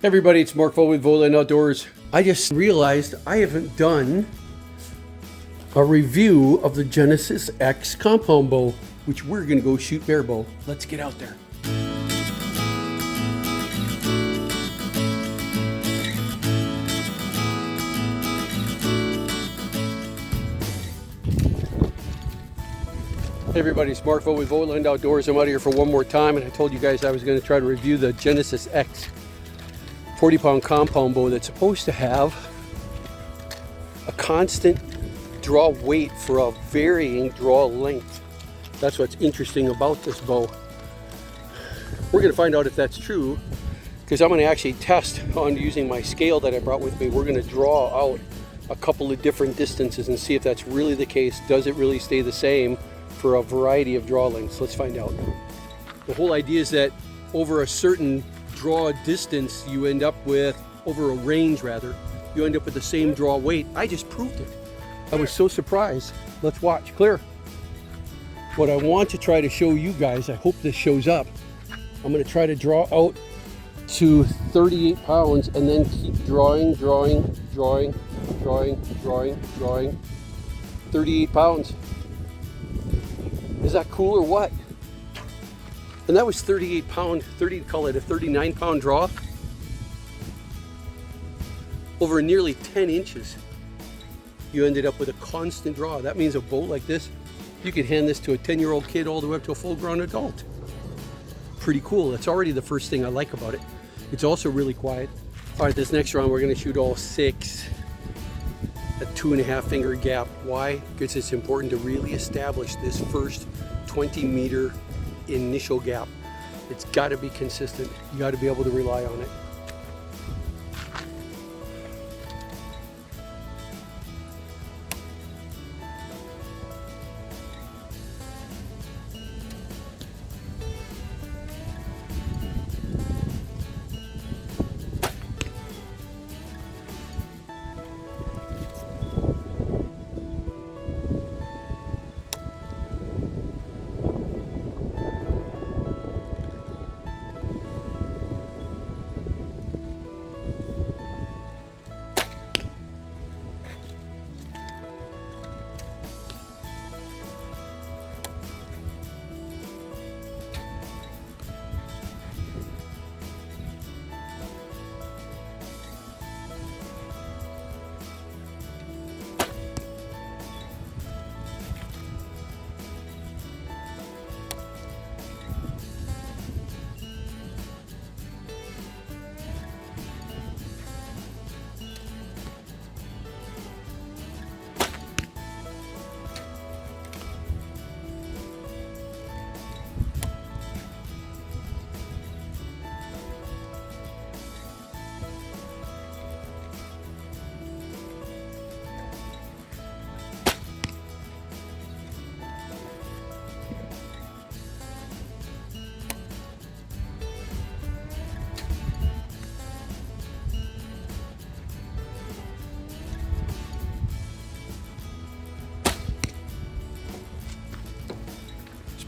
Hey everybody, it's Mark Vogtland with VOGTLAND Outdoors. I just realized I haven't done a review of the Genesis X compound bow, which we're gonna go shoot bear bow. Let's get out there. Hey everybody, it's Mark Vogtland with VOGTLAND Outdoors. I'm out here for one more time, and I told you guys I was gonna try to review the Genesis X 40-pound compound bow that's supposed to have a constant draw weight for a varying draw length. That's what's interesting about this bow. We're going to find out if that's true, because I'm going to actually test on using my scale that I brought with me. We're going to draw out a couple of different distances and see if that's really the case. Does it really stay the same for a variety of draw lengths? Let's find out. The whole idea is that over a certain draw distance, you end up with, over a range rather, you end up with the same draw weight. I just proved it. I was so surprised. Let's watch. Clear. What I want to try to show you guys, I hope this shows up, I'm going to try to draw out to 38 pounds and then keep drawing 38 pounds. Is that cool or what? And that was 38 pound, call it a 39 pound draw over nearly 10 inches. You ended up with a constant draw. That means a bow like this, you could hand this to a 10-year-old kid all the way up to a full-grown adult. Pretty cool. That's already the first thing I like about it. It's also really quiet. All right, this next round we're gonna shoot all 6 at 2.5 finger gap. Why? Because it's important to really establish this first 20-meter initial gap. It's got to be consistent. You got to be able to rely on it.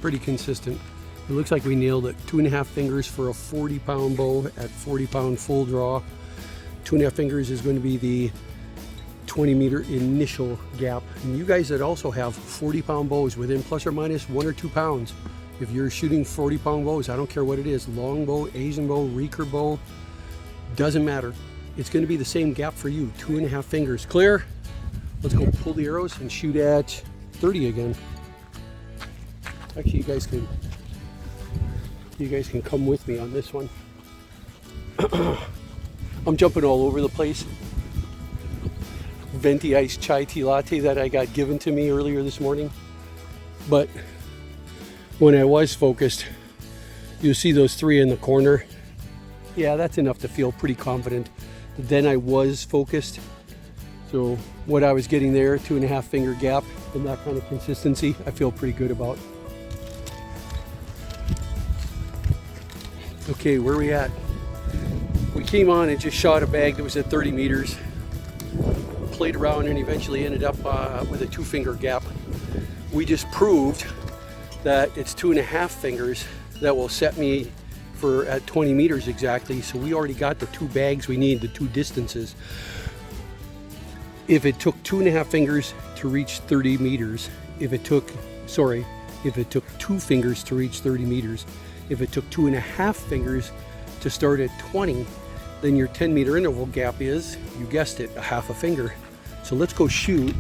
Pretty consistent. It looks like we nailed it. 2.5 fingers for a 40-pound bow at 40-pound full draw. 2.5 fingers is going to be the 20-meter initial gap. And you guys that also have 40-pound bows within plus or minus 1 or 2 pounds, if you're shooting 40-pound bows, I don't care what it is, long bow, Asian bow, recurve bow, doesn't matter. It's going to be the same gap for you. 2.5 fingers. Clear? Let's go pull the arrows and shoot at 30 again. Actually, you guys can come with me on this one. I'm jumping all over the place. Venti iced chai tea latte that I got given to me earlier this morning. But when I was focused, you see those 3 in the corner. Yeah, that's enough to feel pretty confident. Then I was focused. So what I was getting there, 2.5 finger gap and that kind of consistency, I feel pretty good about. Okay, where are we at? We came on and just shot a bag that was at 30 meters, played around and eventually ended up with a 2-finger gap. We just proved that it's 2.5 fingers that will set me for at 20 meters exactly, so we already got the 2 bags we need, the 2 distances. If it took 2.5 fingers to reach 30 meters, if it took 2 fingers to reach 30 meters, if it took 2.5 fingers to start at 20, then your 10 meter interval gap is, you guessed it, a half a finger. So let's go shoot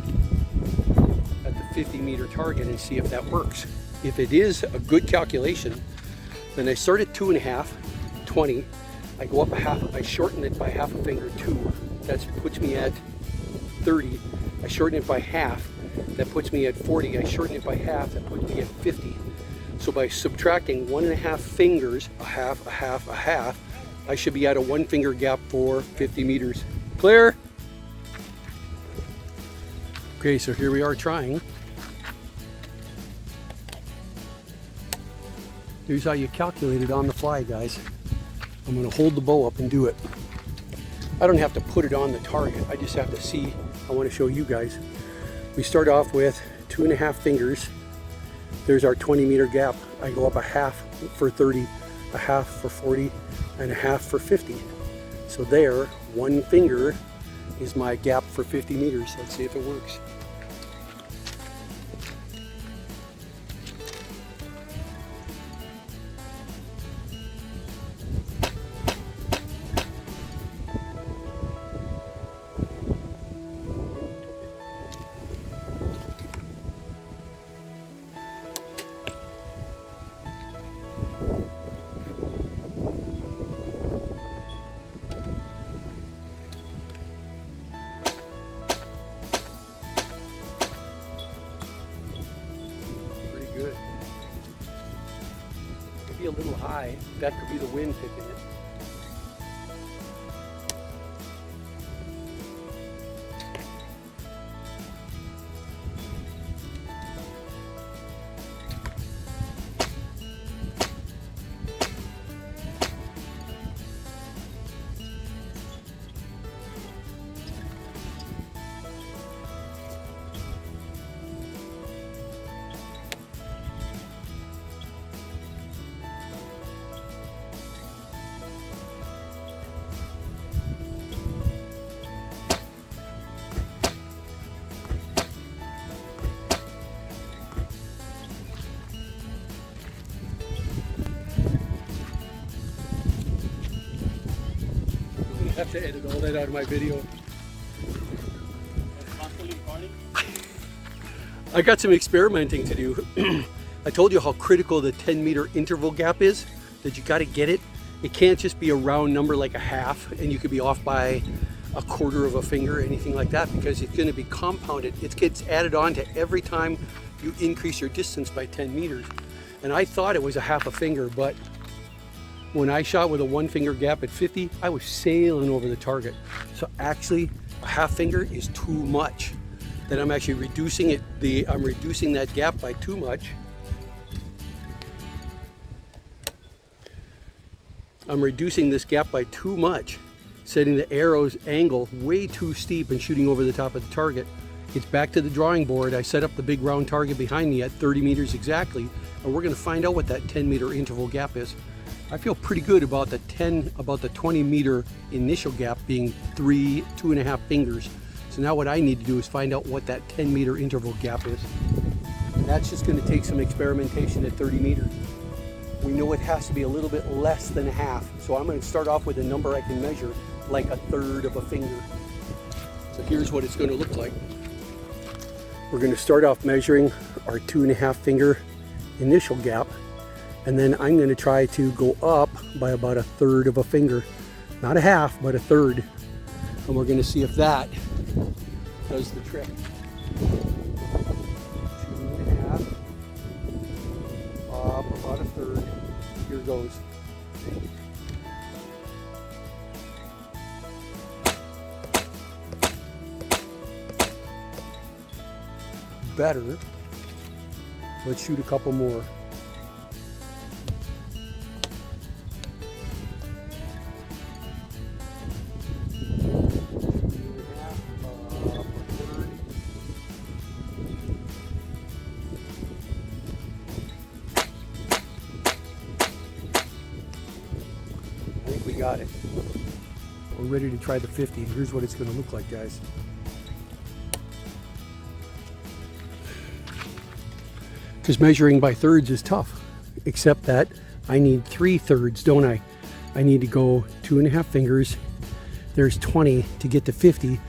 at the 50 meter target and see if that works. If it is a good calculation, then I start at 2.5, 20, I go up a half, I shorten it by half a finger, 2, that puts me at 30, I shorten it by half, that puts me at 40, I shorten it by half, that puts me at 50. So by subtracting 1.5 fingers, a half, a half, a half, I should be at a 1 finger gap for 50 meters. Clear? Okay, so here we are trying. Here's how you calculate it on the fly, guys. I'm gonna hold the bow up and do it. I don't have to put it on the target, I just have to see. I wanna show you guys. We start off with 2.5 fingers. There's our 20 meter gap. I go up a half for 30, a half for 40, and a half for 50. So there, 1 finger is my gap for 50 meters. Let's see if it works. Good. Maybe a little high. That could be the wind picking it. I have to edit all that out of my video. I got some experimenting to do. I told you how critical the 10 meter interval gap is, that you got to get it. It can't just be a round number like a half and you could be off by a quarter of a finger or anything like that, because it's going to be compounded. It gets added on to every time you increase your distance by 10 meters. And I thought it was a half a finger, but when I shot with a 1 finger gap at 50, I was sailing over the target. So actually, a half finger is too much. Then I'm actually reducing it. I'm reducing that gap by too much. I'm reducing this gap by too much, setting the arrow's angle way too steep and shooting over the top of the target. It's back to the drawing board. I set up the big round target behind me at 30 meters exactly, and we're going to find out what that 10 meter interval gap is. I feel pretty good about the 20 meter initial gap being 2.5 fingers. So now what I need to do is find out what that 10 meter interval gap is. And that's just going to take some experimentation at 30 meters. We know it has to be a little bit less than a half. So I'm going to start off with a number I can measure, like 1/3 of a finger. So here's what it's going to look like. We're going to start off measuring our 2.5 finger initial gap. And then I'm going to try to go up by about 1/3 of a finger. Not a half, but 1/3. And we're going to see if that does the trick. 2.5, up about 1/3. Here goes. Better. Let's shoot a couple more. got it. We're ready to try the 50. Here's what it's going to look like, guys. Because measuring by thirds is tough, except that I need 3/3, don't I? I need to go 2.5 fingers. There's 20 to get to 50.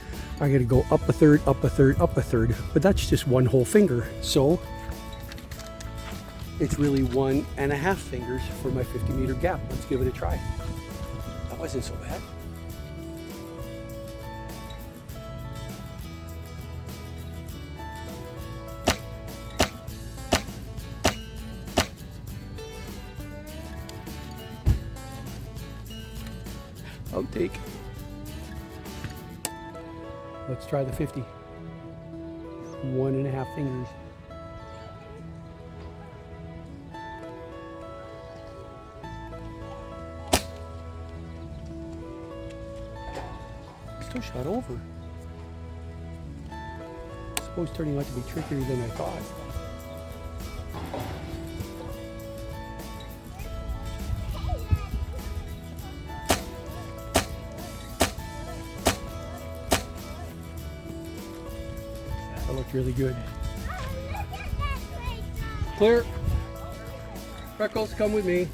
I got to go up a third, up a third, up a third, but that's just one whole finger. So it's really 1.5 fingers for my 50-meter gap. Let's give it a try. That wasn't so bad. Outtake. Let's try the 50. 1.5 fingers. Still shot over. I suppose turning out to be trickier than I thought. That looked really good. Clear. Freckles, come with me.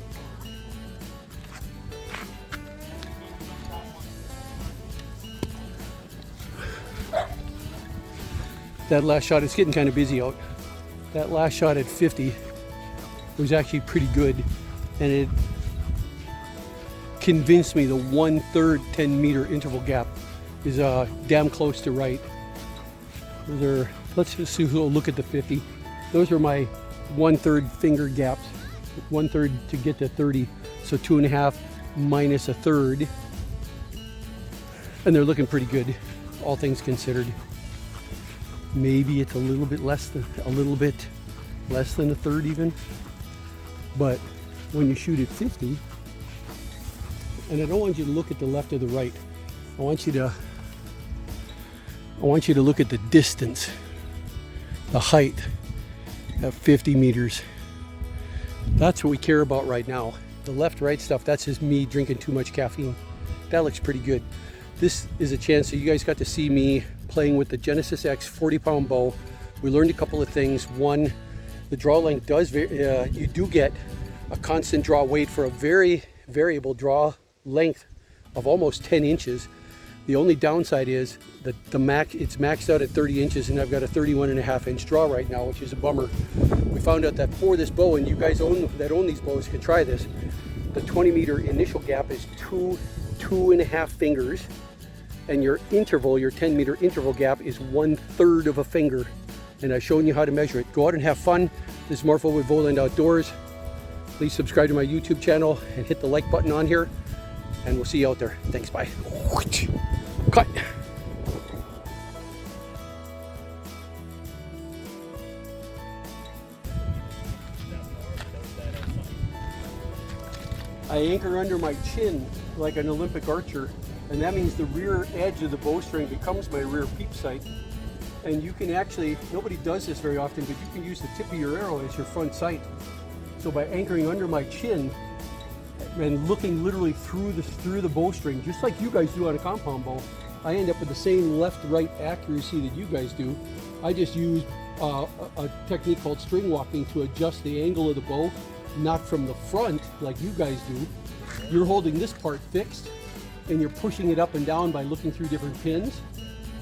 That last shot, it's getting kind of busy out. That last shot at 50 was actually pretty good, and it convinced me the 1/3 10-meter interval gap is damn close to right. Let's just look at the 50. Those are my 1/3 finger gaps, 1/3 to get to 30. So 2.5 minus 1/3. And they're looking pretty good, all things considered. Maybe it's a little bit less than a 1/3 even. But when you shoot at 50, and I don't want you to look at the left or the right. I want you to look at the distance, the height at 50 meters. That's what we care about right now. The left-right stuff, that's just me drinking too much caffeine. That looks pretty good. This is a chance that you guys got to see me playing with the Genesis X 40-pound bow. We learned a couple of things. One, the draw length does, you do get a constant draw weight for a very variable draw length of almost 10 inches. The only downside is that it's maxed out at 30 inches, and I've got a 31.5 inch draw right now, which is a bummer. We found out that for this bow, and you guys own these bows can try this, the 20-meter initial gap is 2.5 fingers, and your interval, your 10-meter interval gap is 1/3 of a finger. And I've shown you how to measure it. Go out and have fun. This is Morpho with VOGTLAND Outdoors. Please subscribe to my YouTube channel and hit the like button on here, and we'll see you out there. Thanks, bye. Cut. I anchor under my chin like an Olympic archer, and that means the rear edge of the bowstring becomes my rear peep sight. And you can actually, nobody does this very often, but you can use the tip of your arrow as your front sight. So by anchoring under my chin and looking literally through the bowstring, just like you guys do on a compound bow, I end up with the same left-right accuracy that you guys do. I just use a technique called string walking to adjust the angle of the bow, not from the front like you guys do. You're holding this part fixed, and you're pushing it up and down by looking through different pins.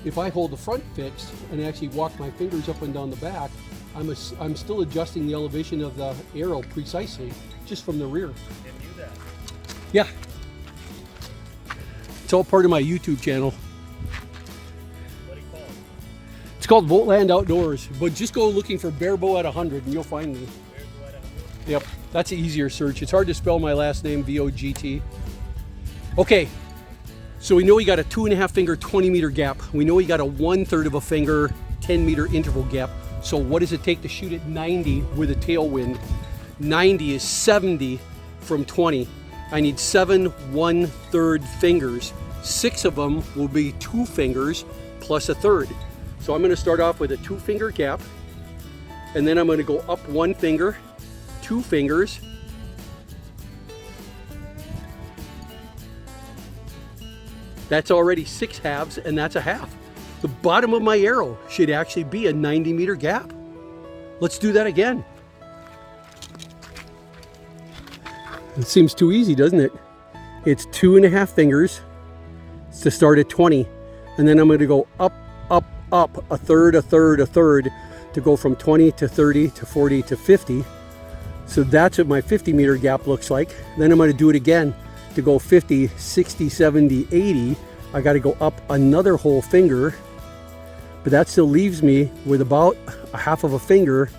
If I hold the front fixed and actually walk my fingers up and down the back, I'm still adjusting the elevation of the arrow precisely, just from the rear. Didn't do that. Yeah. It's all part of my YouTube channel. What do you call it? It's called VOGTLAND Outdoors, but just go looking for bear bow at 100 and you'll find me. Bear bow at 100? Yep, that's an easier search. It's hard to spell my last name, VOGT. Okay. So we know we got a 2.5 finger 20-meter gap. We know we got a 1/3 of a finger 10-meter interval gap. So what does it take to shoot at 90 with a tailwind? 90 is 70 from 20. I need 7 1/3 fingers. 6 of them will be 2 fingers plus a third. So I'm going to start off with a 2-finger gap, and then I'm going to go up 1 finger, 2 fingers, That's already 6 halves, and that's a half. The bottom of my arrow should actually be a 90-meter gap. Let's do that again. It seems too easy, doesn't it? It's 2.5 fingers to start at 20, and then I'm going to go up, up, up, a third, a third, a third, to go from 20 to 30 to 40 to 50. So that's what my 50-meter gap looks like. Then I'm going to do it again to go 50, 60, 70, 80. I got to go up another whole finger, but that still leaves me with about a half of a finger,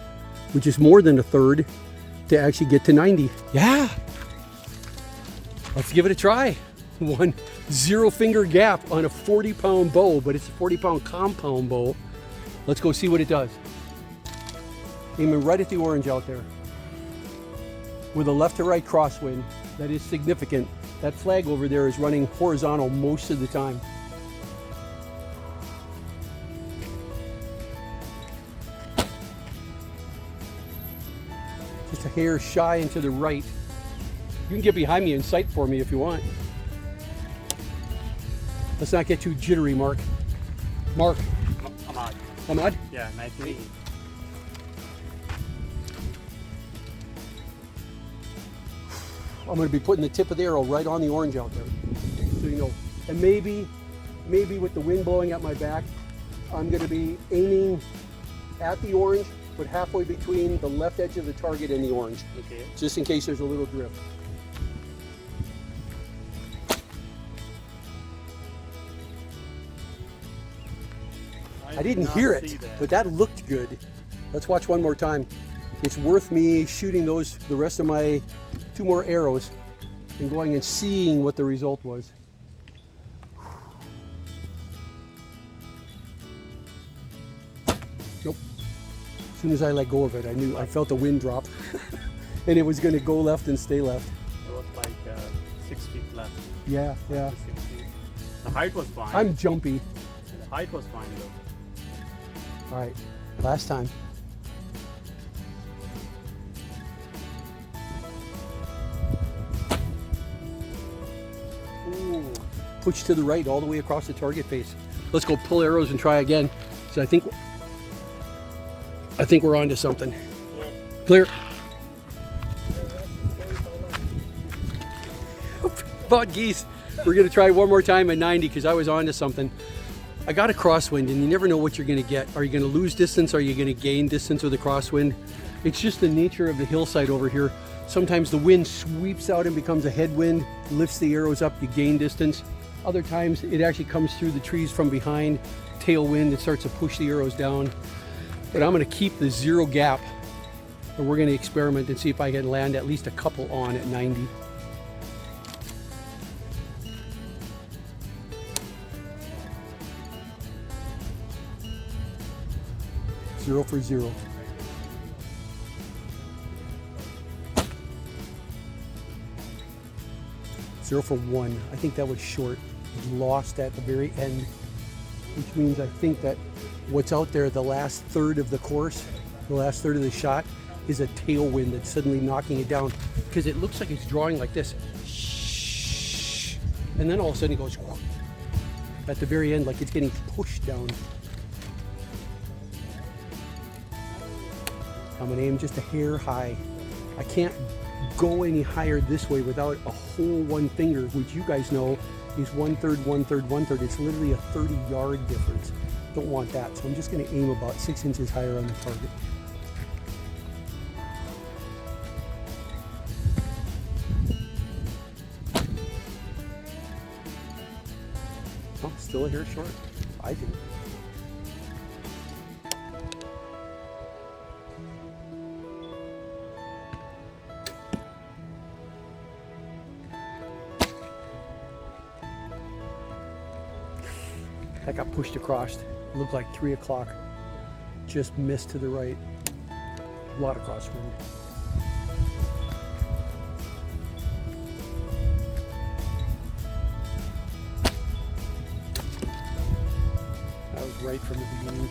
which is more than a third, to actually get to 90. Yeah. Let's give it a try. 1 0-finger gap on a 40-pound bow, but it's a 40-pound compound bow. Let's go see what it does. Aiming right at the orange out there. With a left to right crosswind, that is significant. That flag over there is running horizontal most of the time. Just a hair shy and to the right. You can get behind me and sight for me if you want. Let's not get too jittery, Mark. Mark. Ahmad. Ahmad? Yeah, nice to meet you. I'm going to be putting the tip of the arrow right on the orange out there, so you know. And maybe with the wind blowing at my back, I'm going to be aiming at the orange, but halfway between the left edge of the target and the orange, Okay. just in case there's a little drift. I didn't hear it, but that looked good. Let's watch one more time. It's worth me shooting the rest of my 2 more arrows and going and seeing what the result was. Nope. As soon as I let go of it, I felt the wind drop and it was going to go left and stay left. It was like 6 feet left. Yeah, yeah. 6 feet. The height was fine. I'm jumpy. The height was fine though. All right, last time. Ooh. Push to the right all the way across the target face. Let's go pull arrows and try again. So I think we're on to something. Clear. About geese. We're gonna try one more time at 90 because I was on to something. I got a crosswind and you never know what you're gonna get. Are you gonna lose distance? Are you gonna gain distance with a crosswind? It's just the nature of the hillside over here. Sometimes the wind sweeps out and becomes a headwind, lifts the arrows up, you gain distance. Other times it actually comes through the trees from behind, tailwind, it starts to push the arrows down. But I'm gonna keep the 0 gap and we're gonna experiment and see if I can land at least a couple on at 90. Zero for 0. Zero for 1. I think that was short. It lost at the very end, which means I think that what's out there, the last third of the course, the last third of the shot, is a tailwind that's suddenly knocking it down because it looks like it's drawing like this. And then all of a sudden it goes at the very end, like it's getting pushed down. I'm gonna aim just a hair high. I can't go any higher this way without a whole 1 finger, which you guys know is 1/3, 1/3, 1/3. It's literally a 30-yard difference. Don't want that, so I'm just gonna aim about 6 inches higher on the target. Oh, still a hair short, I think. That got pushed across. It looked like 3 o'clock. Just missed to the right. A lot of crosswind. That was right from the beginning.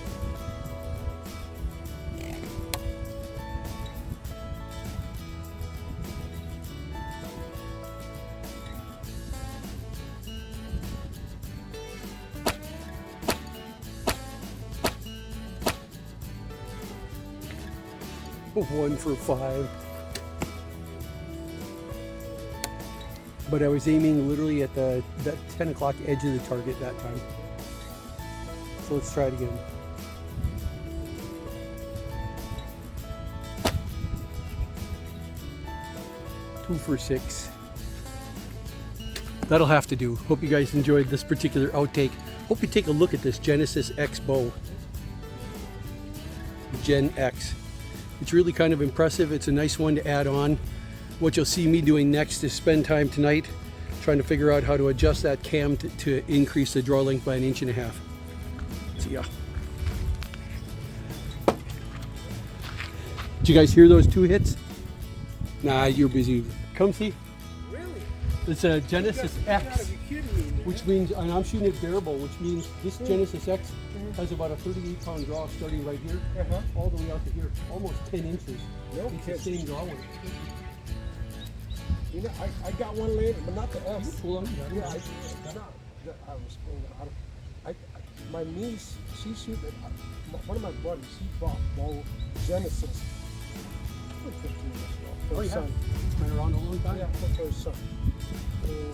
1 for 5. But I was aiming literally at that 10 o'clock edge of the target that time. So let's try it again. Two for 6. That'll have to do. Hope you guys enjoyed this particular outtake. Hope you take a look at this Genesis X bow. Gen X. It's really kind of impressive. It's a nice one to add on. What you'll see me doing next is spend time tonight trying to figure out how to adjust that cam to increase the draw length by 1.5 inches. See ya. Did you guys hear those 2 hits? Nah, you're busy. Come see. Really? It's a Genesis You gotta X, be kidding me, man. which means, and I'm shooting it bearable, which means this Genesis X has about a 38-pound draw starting right here, all the way out to here, almost 10 inches. No It's the kidding. same draw weight. You know, I got one later, but not the S. Hold on. Yeah, I was my niece, she shoot it. One of my buddies, he bought bow Genesis. 15 years ago for his son. It's been around a long time. Yeah, for his son. And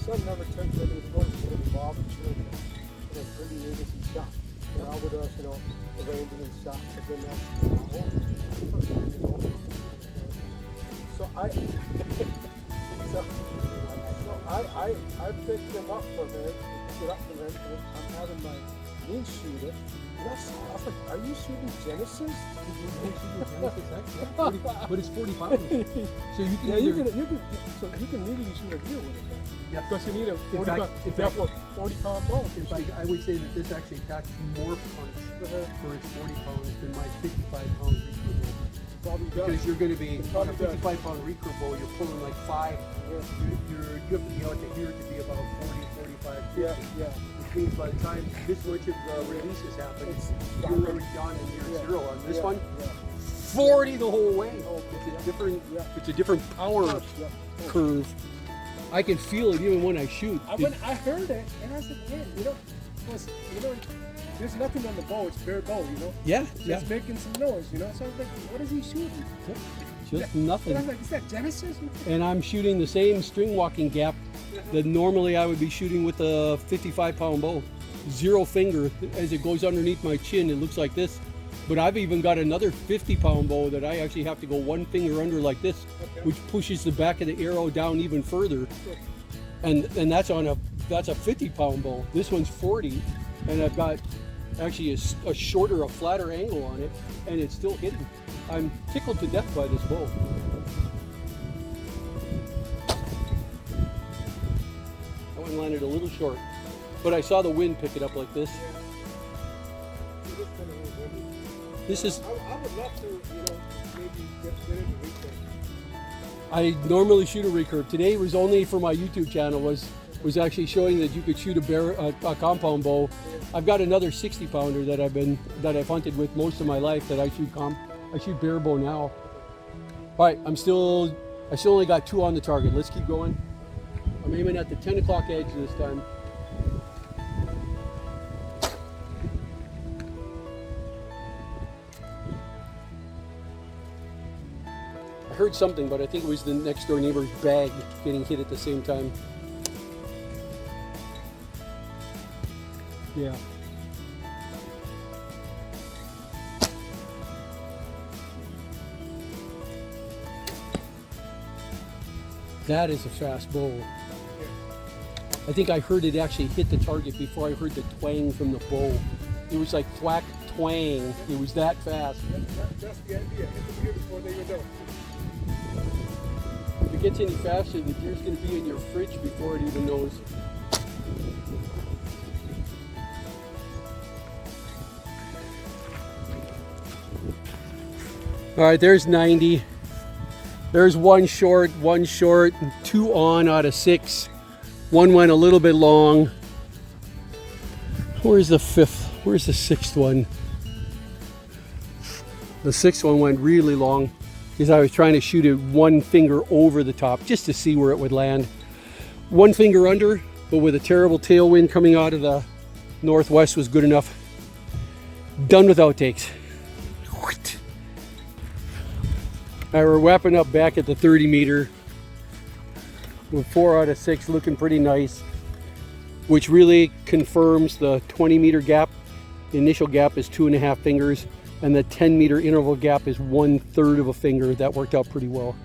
son never took it. He was get involved in shooting. It was pretty years he shot. And I would, arranging and shot. But then I picked him up from him, picked it up from him, and I'm having my niece shoot it. And I was like, are you shooting Genesis? But it's 40 pounds. So you can Yeah, either, you can legally shoot a deer with it. Yeah. Because you need a 40 fact- pound, in you have fact- a 40 pound bow. in fact, I would say that this actually packs more punch for its 40 pounds than my 55-pound recurve bow. Probably does. Because you're going to be, It on a probably does. 55-pound recurve bow, you're pulling like 5. You have to be out to here to be about 40, 45, 50. Yeah. Which means by the time this much of the releases happen, It's you're done. already done and you're Yeah. 0 on this Yeah, one. yeah. 40 the whole way. Oh, It's a different power Yeah. curve. I can feel it even when I shoot. I heard it, and I said, man, because, there's nothing on the bow, it's bare bow, Yeah, Just making some noise, so I was like, what is he shooting? just And I nothing. was like, is that Genesis? And I'm shooting the same string walking gap that normally I would be shooting with a 55-pound bow. 0 finger. As it goes underneath my chin, it looks like this. But I've even got another 50-pound bow that I actually have to go 1 finger under like this, which pushes the back of the arrow down even further. And that's a 50-pound bow. This one's 40, and I've got actually a shorter, a flatter angle on it, and it's still hitting. I'm tickled to death by this bow. That one landed a little short, but I saw the wind pick it up like this. This is, I would love to, maybe get into recurve. I normally shoot a recurve. Today was only for my YouTube channel, was actually showing that you could shoot a compound bow. I've got another 60-pounder that I've hunted with most of my life that I shoot bare bow now. All right, I still only got 2 on the target. Let's keep going. I'm aiming at the 10 o'clock edge this time. I heard something, but I think it was the next door neighbor's bag getting hit at the same time. Yeah. That is a fast bow. I think I heard it actually hit the target before I heard the twang from the bow. It was like thwack, twang. It was that fast. That's the idea. Hit the deer before they even know. If it gets any faster, the deer's going to be in your fridge before it even knows. All right, there's 90. There's 1 short, 2 on out of 6. 1 went a little bit long. Where's the 5th? Where's the 6th one? The 6th one went really long because I was trying to shoot it 1 finger over the top just to see where it would land. 1 finger under, but with a terrible tailwind coming out of the northwest was good enough. Done with outtakes. All right, we're wrapping up back at the 30 meter with 4 out of 6 looking pretty nice, which really confirms the 20 meter gap. The initial gap is 2.5 fingers, and the 10 meter interval gap is 1/3 of a finger. That worked out pretty well.